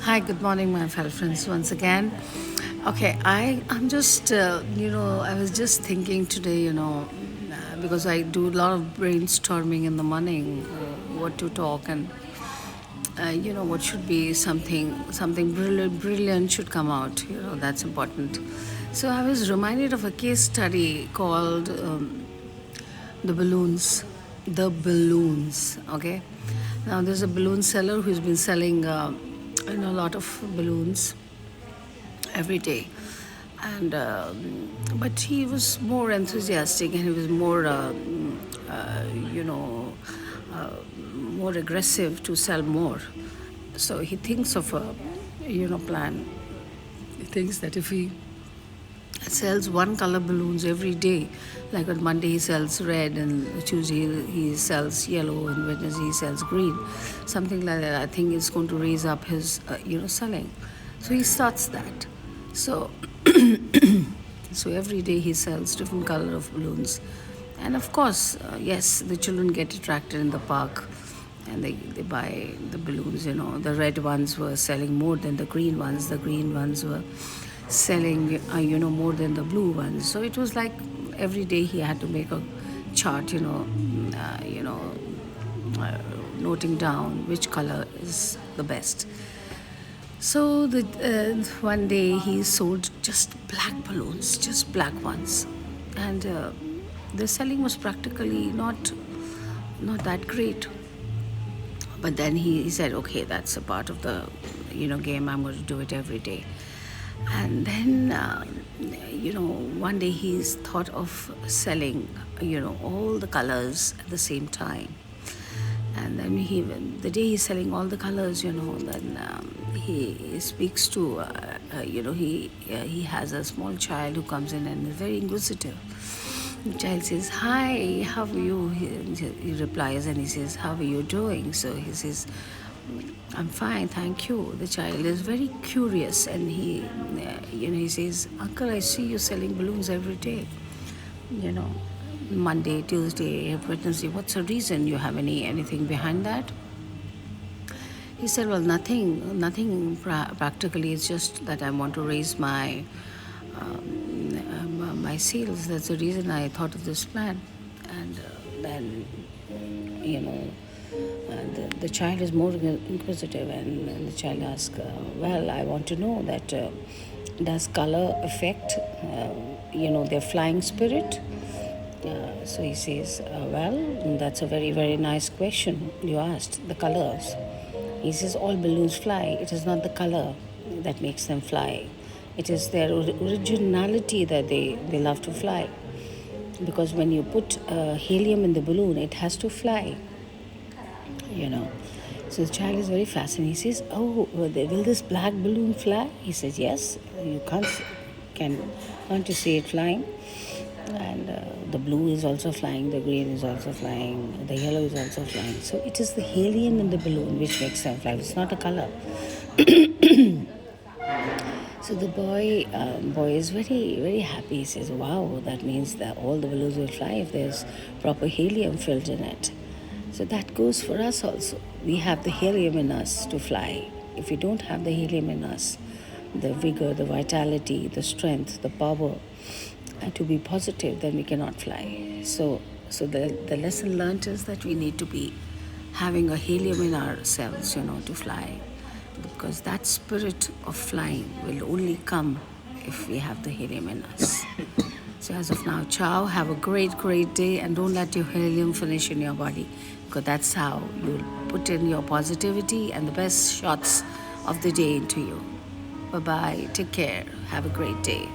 Hi, good morning, my fellow friends, once again. Okay, I'm just, I was just thinking today, because I do a lot of brainstorming in the morning, what to talk and, what should be something brilliant should come out, that's important. So I was reminded of a case study called the balloons. The balloons, okay? Now, there's a balloon seller who's been selling, a lot of balloons every day, and but he was more enthusiastic and he was more you know more aggressive to sell more. So he thinks of a plan. He thinks that if he sells one color balloons every day, like on Monday he sells red, and Tuesday he sells yellow, and Wednesday he sells green, something like that. I think it's going to raise up his selling. So he starts that. So so every day he sells different color of balloons, and of course, yes, the children get attracted in the park, and they buy the balloons. The red ones were selling more than the green ones. The green ones were selling, more than the blue ones. So it was like every day he had to make a chart, noting down which color is the best. So one day he sold just black balloons, just black ones, and the selling was practically not that great. But then he said, okay, that's a part of the game. I'm going to do it every day. And then one day he's thought of selling all the colors at the same time. And then the day he's selling all the colors, then he speaks to, he has a small child who comes in and is very inquisitive. The child says, "Hi, how are you?" He replies and he says, "How are you doing?" So he says, "I'm fine, thank you." The child is very curious, and he says, "Uncle, I see you selling balloons every day. You know, Monday, Tuesday, Wednesday. What's the reason? You have anything behind that?" He said, "Well, nothing practically. It's just that I want to raise my sales. That's the reason I thought of this plan." And then, you know, the child is more inquisitive, and the child asks, "Well, I want to know that does color affect, their flying spirit?" So he says, "Well, that's a very, very nice question you asked. The colors." He says, "All balloons fly. It is not the color that makes them fly. It is their originality that they love to fly. Because when you put helium in the balloon, it has to fly, you know." So the child is very fascinated. He says, "Oh, will this black balloon fly?" He says, "Yes, you can't you see it flying? And the blue is also flying, the green is also flying, the yellow is also flying. So it is the helium in the balloon which makes them fly. It's not a color." So the boy is very, very happy. He says, "Wow, that means that all the balloons will fly if there's proper helium filled in it." So that goes for us also. We have the helium in us to fly. If we don't have the helium in us, the vigor, the vitality, the strength, the power, and to be positive, then we cannot fly. So the lesson learned is that we need to be having a helium in ourselves, to fly, because that spirit of flying will only come if we have the helium in us. So as of now, ciao, have a great, great day, and don't let your helium finish in your body, because that's how you'll put in your positivity and the best shots of the day into you. Bye-bye, take care, have a great day.